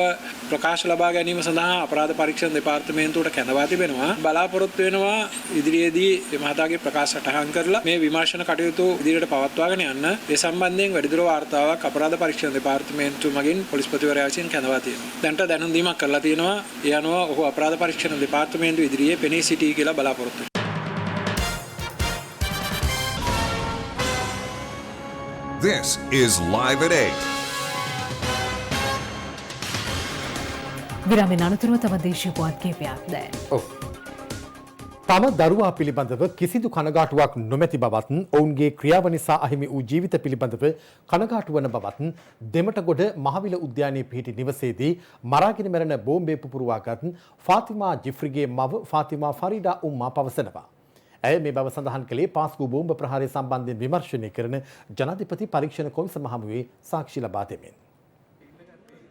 ප්‍රකාශ ලබා ගැනීම සඳහා අපරාධ පරීක්ෂණ දෙපාර්තමේන්තුවට කැඳවා තිබෙනවා. බලාපොරොත්තු වෙනවා ඉදිරියේදී මේ මහතාගේ ප්‍රකාශ සටහන් කරලා මේ විමර්ශන කටයුතු ඉදිරියට පවත්වාගෙන යන්න. ඒ සම්බන්ධයෙන් වැඩිදුර වාර්තාවක් අපරාධ පරීක්ෂණ දෙපාර්තමේන්තුව මගින් පොලිස්පතිවරයා විසින් කැඳවා තියෙනවා. දැනට දැනුම් දීමක් කරලා තියෙනවා. ඒ අනුව ඔහු අපරාධ පරීක්ෂණ දෙපාර්තමේන්තුව ඉදිරියේ පෙනී සිටී කියලා බලාපොරොත්තු වෙනවා. This is Live at 8. විරාමෙන් අනතුරුව තම දේශීය පුවත් කිහිපයක් දැන්. තම දරුවා පිළිබඳව කිසිදු කනගාටුවක් නොමැති බවත් ඔවුන්ගේ ක්‍රියාව නිසා අහිමි වූ ජීවිත පිළිබඳව කනගාටු වන බවත් දෙමටගොඩ මහවිල උද්‍යානයේ පිහිටි නිවසේදී මරාගෙන මැරෙන බෝම්බේ පුපුරවාගත් ෆාතිමා ජිෆ්රිගේ මව ෆාතිමා ෆරීඩා උම්මා පවසනවා. ඇය මේ බව සඳහන් කළේ පාස්කු බෝම්බ ප්‍රහාරය සම්බන්ධයෙන් විමර්ශනය කරන ජනාධිපති පරීක්ෂණ කොමිසම හමුවේ සාක්ෂි ලබා දෙමින්.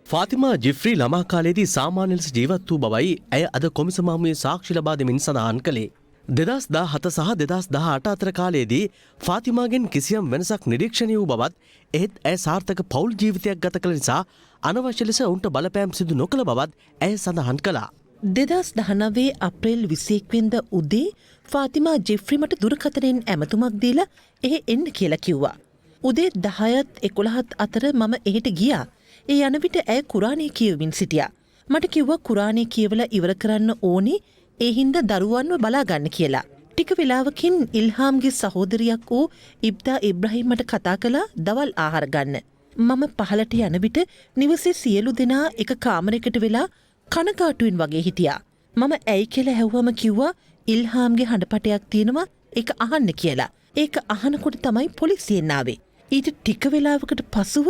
ෆාතිමා ජිෆ්රි ළමා කාලයේදී සාමාන්‍ය ලෙස ජීවත් වූ බවයි ඇය අද කොමිසම හමුවේ සාක්ෂි ලබා දෙමින් සඳහන් කළේ. 2017 සහ 2018 අතර කාලයේදී ෆාතිමාගෙන් කිසියම් වෙනසක් නිරීක්ෂණය වූ බවත් එහෙත් ඇය සාර්ථක පෞල් ජීවිතයක් ගත කළ නිසා අනවශ්‍ය ලෙස ඔවුන්ට බලපෑම් සිදු නොකළ බවත් ඇය සඳහන් කළා. 2019 අප්‍රේල් 21 වෙනිදා උදේ ෆාතිමා ජෙෆ්රිමට දුරකථනයෙන් ඇමතුමක් දීලා එහි එන්න කියලා කිව්වා. උදේ 10ත් 11ත් අතර මම එහෙට ගියා. ඒ යන විට ඇය කුරාණය කියවමින් සිටියා. මට කිව්වා කුරාණය කියවලා ඉවර කරන්න ඕනේ. ඒ හින්දා දරුවන්ව බලා ගන්න කියලා. ටික වෙලාවකින් ඉල්හාම්ගේ සහෝදරියක් වූ ඉබ්දා ඉබ්‍රහීම් මට කතා කළා දවල් ආහාර ගන්න. මම පහලට යන විට නිවසේ සියලු දෙනා එක කාමරයකට වෙලා කනගාටුවෙන් වගේ හිටියා. මම ඇයි කියලා ඇහුවම කිව්වා ඉල්හාම්ගේ හඬපටයක් තියෙනවා ඒක අහන්න කියලා. ඒක අහනකොට තමයි පොලිසියෙන් ආවේ. ඊට ටික වෙලාවකට පසුව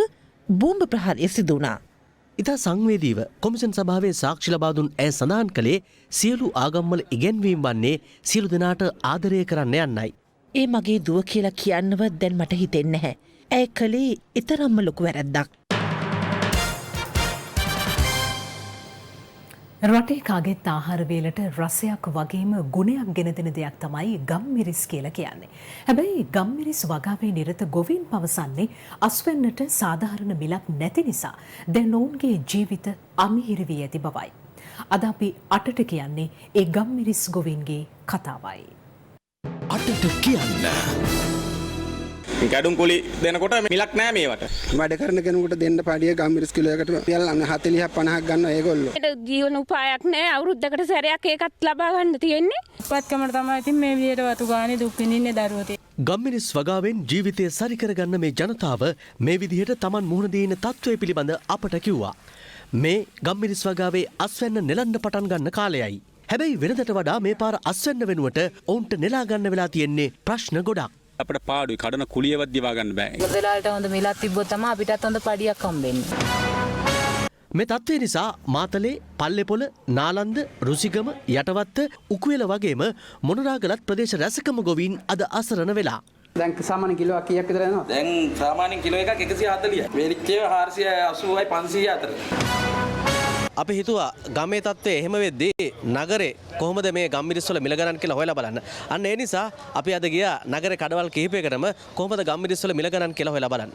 බෝම්බ ප්‍රහාරය සිදු වුණා. ඉතා සංවේදීව කොමිෂන් සභාවේ සාක්ෂි ලබා දුන් ඇය සඳහන් කළේ සියලු ආගම්වල ඉගැන්වීම් වන්නේ සියලු දෙනාට ආදරය කරන්න යන්නයි. ඒ මගේ දුව කියලා කියන්නවත් දැන් මට හිතෙන්නේ නැහැ. ඇය කළේ ඊතරම්ම ලොකු වැරැද්දක්. රටේ කාගෙත් ආහාර වේලට රසයක් වගේම ගුණයක් ගෙන දෙන දෙයක් තමයි ගම්මිරිස් කියලා කියන්නේ. හැබැයි ගම්මිරිස් වගාවේ නිරත ගොවීන් පවසන්නේ අස්වැන්නට සාධාරණ මිලක් නැති නිසා දැන් ඔවුන්ගේ ජීවිත අමිහිරි වී ඇති බවයි. අද අපි අටට කියන්නේ ඒ ගම්මිරිස් ගොවීන්ගේ කතාවයි. අටට කියන්න. ගැඩුම් කුලි දෙනකොට මිලක් නෑ මේවට. වැඩ කරන කෙනෙකුට දෙන්න පඩිය ගම්මිරිස් කිලෝයකට 40 50ක් ගන්නවා ඒගොල්ලෝ. ඒකට ජීවන උපායක් නෑ අවුරුද්දකට සැරයක් ඒකත් ලබා ගන්න තියෙන්නේ. උපත්කමට තමයි ඉතින් මේ විදියට වතු ගානේ දුක් විඳින්නේ දරුවෝ. ගම්මිරිස් වගාවෙන් ජීවිතය සරි කරගන්න මේ ජනතාව මේ විදිහට Taman මුහුණ දෙන තත්ත්වය පිළිබඳ අපට කිව්වා. මේ ගම්මිරිස් වගාවේ අස්වැන්න නෙලන්න පටන් ගන්න කාලයයි. හැබැයි වෙනදට වඩා මේ පාර අස්වැන්න වෙනුවට ඔවුන්ට නෙලා ගන්න වෙලා තියෙන්නේ ප්‍රශ්න ගොඩක්. අපිට පාඩුයි කඩන කුලියවත් දිවා ගන්න බෑ. මුදලාලට හොඳ මිලක් තිබ්බොත් තමයි අපිටත් හොඳ පඩියක් හම්බෙන්නේ. මේ තත්ත්වය නිසා මාතලේ පල්ලෙපොළ නාලන්ද රුසිගම යටවත්ත උකුවෙල වගේම මොනරාගලත් ප්‍රදේශ රැසකම ගොවීන් අද අසරණ වෙලා. දැන් සාමාන්‍ය කිලෝක් කීයක් විතර යනවා? දැන් සාමාන්‍යයෙන් කිලෝ එකක් 140යි. වේලිච්චේව 480යි 500යි අතර. අපි හිතුවා ගමේ තත්ත්වය එහෙම වෙද්දී නගරේ කොහොමද මේ ගම්මිරිස් වල මිල ගණන් කියලා හොයලා බලන්න. අන්න ඒ නිසා අපි අද ගියා නගරේ කඩවල් කිහිපයකටම කොහොමද ගම්මිරිස් වල මිල ගණන් කියලා හොයලා බලන්න.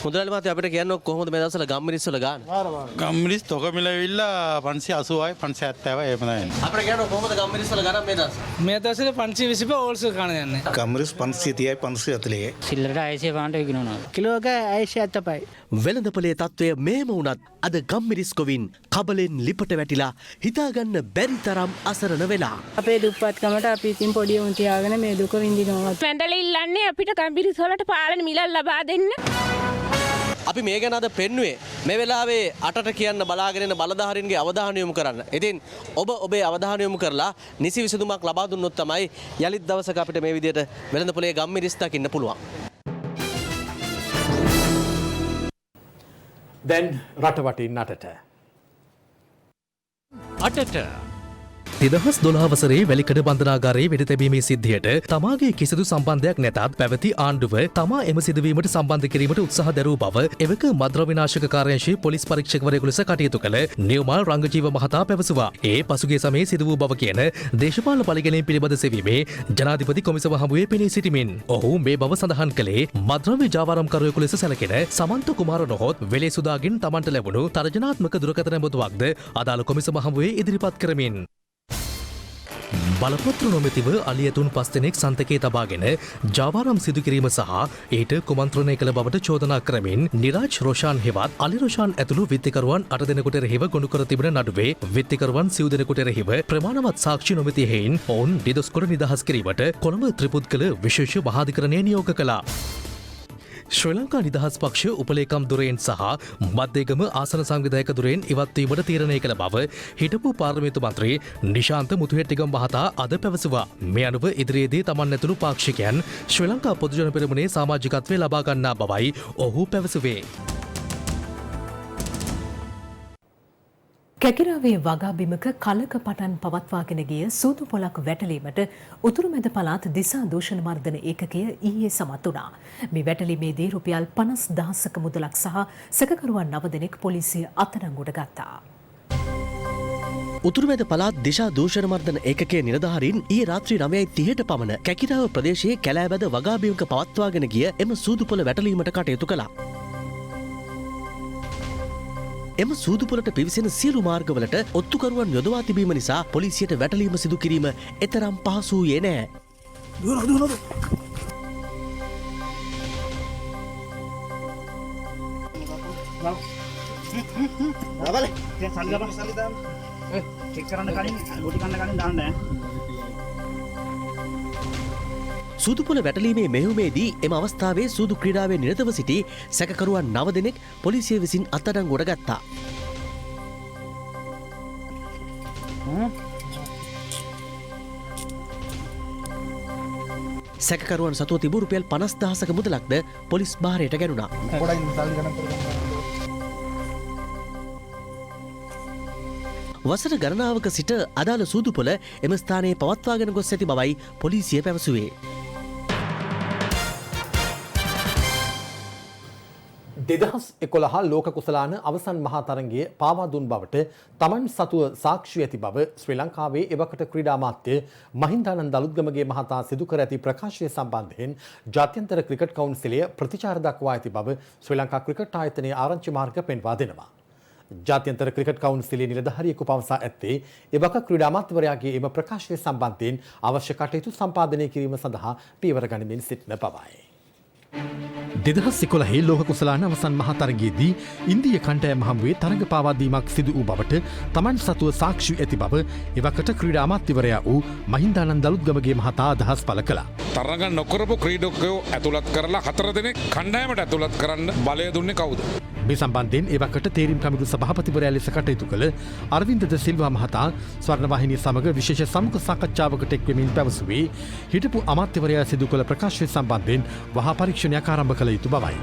මුදලාලි මහත්තයා අපිට කියන්න කොහොමද මේ දවස්වල ගම්මිරිස් වල ගාන? ගම්මිරිස් තොග මිල ඇවිල්ලා 580යි 570යි එහෙම තමයි. අපිට කියන්න කොහොමද ගම්මිරිස් වල ගණන් මේ දවස්? මේ දවස්වල 525 ඕල්සර් ගාන යන්නේ. ගම්මිරිස් 530යි 540යි. සිල්ලරට 600 පාන්ට විකිනනවා. කිලෝ එක 675යි. වෙළඳපොලේ තත්ත්වය මෙහෙම වුණත් අද ගම්මිරිස් ගොවින් කබලෙන් ලිපට වැටිලා හිතාගන්න බැරි තරම් අසරණ වෙලා. අපේ දුප්පත්කමට අපි ඉතින් පොඩි උන් තියාගෙන මේ දුක විඳිනවා. වැඳලා ඉල්ලන්නේ අපිට ගම්මිරිස් වලට පාලන මිලක් ලබා දෙන්න. අපි මේ ගැන අද පෙන්නුවේ මේ වෙලාවේ අටට කියන්න බලාගෙන ඉන්න බලධාරීන්ගේ අවධානය යොමු කරන්න. ඉතින් ඔබ ඔබේ අවධානය යොමු කරලා නිසි විසඳුමක් ලබා දුන්නොත් තමයි යලිත් දවසක අපිට මේ විදිහට වෙළඳපොලේ ගම්මිරිස් දකින්න පුළුවන්. දැන් රටවටින් අටට. අටට 2012 වසරේ වැලිකඩ බන්ධනාගාරයේ වෙඩි තැබීමේ සිද්ධියට තමාගේ කිසිදු සම්බන්ධයක් නැතත් පැවති ආණ්ඩුව තමා එම සිදුවීමට සම්බන්ධ කිරීමට උත්සාහ දැරූ බව එවක මද්‍රව්‍ය විනාශක කාර්යාංශයේ පොලිස් පරීක්ෂකවරයෙකු ලෙස කටයුතු කළ නියමාල් රංගජීව මහතා පැවසුවා. ඒ පසුගිය සමයේ සිදු වූ බව කියන දේශපාලන පරිගණනය පිළිබඳ සෙවීමේ ජනාධිපති කොමිසම හමුවේ පෙනී සිටිමින් ඔහු මේ බව සඳහන් කළේ මද්‍රව්‍ය ජාවාරම්කරුවෙකු ලෙස සැලකෙන සමන්ත කුමාර නොහොත් වෙලේසුදාගෙන් තමන්ට ලැබුණු තර්ජනාත්මක දුරකථන බොදුවක්ද අදාළ කොමිසම හමුවේ ඉදිරිපත් කරමින් බලපත්‍ර නොමැතිව අලියතුන් 5 දෙනෙක් සන්තකයේ තබාගෙන ජාවාරම් සිදු කිරීම සහ ඊට කුමන්ත්‍රණය කළ බවට චෝදනා කරමින් නිරාජ් රොෂාන් හෙවත් අලි රොෂාන් ඇතුළු විත්තිකරුවන් 8 දෙනෙකුට එරෙහිව ගොනු කර තිබෙන නඩුවේ විත්තිකරුවන් 9 දෙනෙකුට එරෙහිව ප්‍රමාණවත් සාක්ෂි නොමැති හේයින් ඔවුන් නිදොස් කොට නිදහස් කිරීමට කොළඹ ත්‍රිපුද්ගල විශේෂ මහාධිකරණය නියෝග කළා. ශ්‍රී ලංකා නිදහස් පක්ෂ උපලේකම් දුරෙන් සහ මධ්‍යගම ආසන සංවිධායක දුරෙන් ඉවත්වීමට තීරණය කළ බව හිටපු පාර්ලිමේන්තු මන්ත්‍රී නිශාන්ත මුතුහෙට්ටිගම මහතා අද පැවසුවා. මේ අනුව ඉදිරියේදී තමන් ඇතුළු පාක්ෂිකයන් ශ්‍රී ලංකා පොදුජන පෙරමුණේ සමාජිකත්වය ලබා ගන්නා බවයි ඔහු පැවසුවේ. කැකිරාවේ වගා බිමක කලක පටන් පවත්වාගෙන ගිය සූදු පොලක් වැටලීමට උතුරු මැද පළාත් දිසා දූෂණ මර්දන ඒකකය ඊයේ සමත් වුණා. මේ වැටලීමේදී රුපියල් 50,000ක මුදලක් සහ සැකකරුවන් 9 දෙනෙක් පොලිසිය අත්අඩංගුවට ගත්තා. උතුරුමැද පළාත් දිශා දූෂණ මර්දන ඒකකයේ නිලධාරීන් ඊයේ රාත්‍රී 9:30ට පමණ කැකිරාව ප්‍රදේශයේ කැලෑබැද වගාබිමක පවත්වාගෙන ගිය එම සූදුපොළ වැටලීමට කටයුතු කළා. එම සූදුපොළට පිවිසෙන සියලු මාර්ගවලට ඔත්තුකරුවන් යොදවා තිබීම නිසා පොලිසියට වැටලීම සිදු කිරීම එතරම් පහසු වූයේ නැහැ. සූදුපොළ වැටලීමේ මෙහෙයුමේදී එම අවස්ථාවේ සූදු ක්‍රීඩාවේ නිරතව සිටි සැකකරුවන් 9 දෙනෙක් පොලිසිය විසින් අත්අඩංගුවට ගත්තා. සැකකරුවන් සතුව තිබූ රුපියල් 50,000ක මුදලක්ද පොලිස් භාරයට ගැනුණා. වසර ගණනාවක සිට අදාළ සූදුපොළ එම ස්ථානයේ පවත්වාගෙන ගොස් ඇති බවයි පොලිසිය පැවසුවේ. 2011 ලෝක කුසලාන අවසන් මහා තරගයේ පාවා දුන් බවට තමන් සතුව සාක්ෂි ඇති බව ශ්‍රී ලංකාවේ එවකට ක්‍රීඩා අමාත්‍ය මහින්දානන්ද අලුත්ගමගේ මහතා සිදු කර ඇති ප්‍රකාශය සම්බන්ධයෙන් ජාත්‍යන්තර ක්‍රිකට් කවුන්සිලය ප්‍රතිචාර දක්වා ඇති බව ශ්‍රී ලංකා ක්‍රිකට් ආයතනයේ ආරංචි මාර්ග පෙන්වා දෙනවා. ජාත්‍යන්තර ක්‍රිකට් කවුන්සිලයේ නිලධාරියෙකු පවසා ඇත්තේ එවක ක්‍රීඩා අමාත්‍යවරයාගේ එම ප්‍රකාශය සම්බන්ධයෙන් අවශ්‍ය කටයුතු සම්පාදනය කිරීම සඳහා පියවර ගනිමින් සිටින බවයි. 2011 ලෝක කුසලාන අවසන් මහා තරගයේදී ඉන්දිය කණ්ඩායම හමුවේ තරග පාවාදීමක් සිදු වූ බවට තමන් සතුව සාක්ෂි ඇති බව එවකට ක්‍රීඩා අමාත්‍යවරයා වූ මහින්දානන්ද අලුත්ගමගේ මහතා අදහස් පළ කළා. තරග නොකරපු ක්‍රීඩකයෝ ඇතුළත් කරලා 4 දෙනෙක් කණ්ඩායමට ඇතුළත් කරන්න බලය දුන්නේ කවුද? මේ සම්බන්ධයෙන් එවකට තේරීම් කමිටු සභාපතිවරයා ලෙස කටයුතු කළ අරවින්ද ද සිල්වා මහතා ස්වර්ණවාහිනිය සමග විශේෂ සමුඛ සාකච්ඡාවකට එක් වෙමින් පැවසුවේ හිටපු අමාත්‍යවරයා සිදු කළ ප්‍රකාශය සම්බන්ධයෙන් වහා පරීක්ෂණයක් ආරම්භ කළ යුතු බවයි.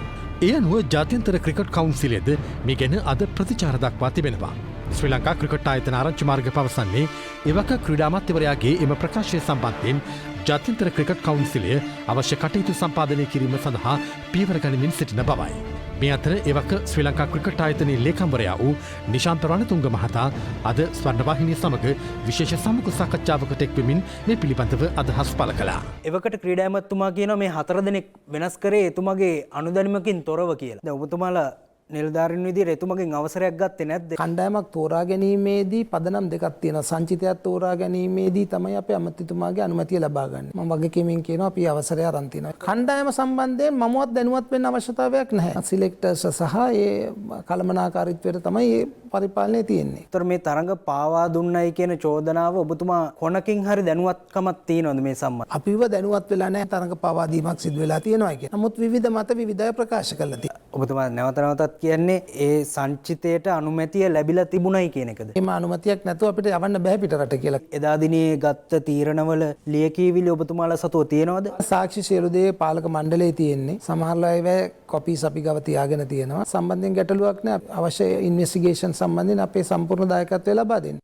ඒ අනුව ජාත්‍යන්තර ක්‍රිකට් කවුන්සිලයද මේ ගැන අද ප්‍රතිචාර දක්වා තිබෙනවා. ශ්‍රී ලංකා ක්‍රිකට් ආයතන ආරංචි මාර්ග පවසන්නේ එවක ක්‍රීඩා අමාත්‍යවරයාගේ එම ප්‍රකාශය සම්බන්ධයෙන් ජාත්‍යන්තර ක්‍රිකට් කවුන්සිලය අවශ්‍ය කටයුතු සම්පාදනය කිරීම සඳහා පියවර ගනිමින් සිටින බවයි. මේ අතර එවක ශ්‍රී ලංකා ක්‍රිකට් ආයතනයේ ලේකම්වරයා වූ නිශාන්ත රණතුංග මහතා අද ස්වර්ණවාහිනිය සමග විශේෂ සමුඛ සාකච්ඡාවකට එක් වෙමින් මේ පිළිබඳව අදහස් පළ කළා. එවකට ක්‍රීඩා ඇමතුමා කියනවා මේ 4 දෙනෙක් වෙනස් කරේ එතුමාගේ අනුදැනුමකින් තොරව කියලා. දැන් ඔබතුමාලා නිලධාරීන් විදිහට එතුමගෙන් අවසරයක් ගත්තේ නැද්ද? කණ්ඩායමක් තෝරා ගැනීමේදී පදනම් දෙකක් තියෙනවා. සංචිතයක් තෝරා ගැනීමේදී තමයි අපි අමාත්‍යතුමාගේ අනුමැතිය ලබා ගන්න. මම වගකීමෙන් කියනවා අපි අවසරය අරන් තිනවා. කණ්ඩායම සම්බන්ධයෙන් මමවත් දැනුවත් වෙන්න අවශ්‍යතාවයක් නැහැ. සිලෙක්ටර්ස් සහ ඒ කළමනාකාරීත්වයට තමයි මේ පරිපාලනය තියෙන්නේ. ඒතර මේ තරඟ පාවා දුන්නයි කියන චෝදනාව ඔබතුමා කොනකින් හරි දැනුවත්කමක් තියෙනවද මේ සම්බන්ධ? අපිව දැනුවත් වෙලා නැහැ තරඟ පාවා දීමක් සිදු වෙලා තියෙනවා කියන. නමුත් විවිධ මත විවිධය ප්‍රකාශ කළා තියෙනවා. ඔබතුමා නැවත නැවතත් කියන්නේ ඒ සංචිතයට අනුමැතිය ලැබිලා තිබුණයි කියන එකද? එහෙම අනුමැතියක් නැතුව අපිට යවන්න බෑ පිටරට කියලා. එදා දිනේ ගත්ත තීරණවල ලියකියවිලි ඔබතුමාලා සතුව තියෙනවද? සාක්ෂි සියලු දේ පාලක මණ්ඩලයේ තියෙන්නේ. සමහර අය කොපීස් අපි ගාව තියාගෙන තියෙනවා. සම්බන්ධයෙන් ගැටලුවක් නෑ. අවශ්‍ය ඉන්වෙස්ටිගේෂන් සම්බන්ධයෙන් අපේ සම්පූර්ණ දායකත්වය ලබා දෙන්න.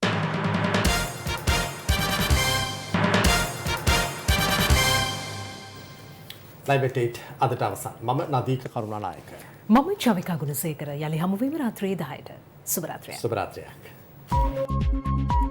ලයිව් එට් අදට අවසන්. මම නදීක කරුණානායක. මම චවිකා ගුණසේකර. යලි හමුවීම රාත්‍රී 10ට. සුබ රාත්‍රියක්. සුබ රාත්‍රියක්.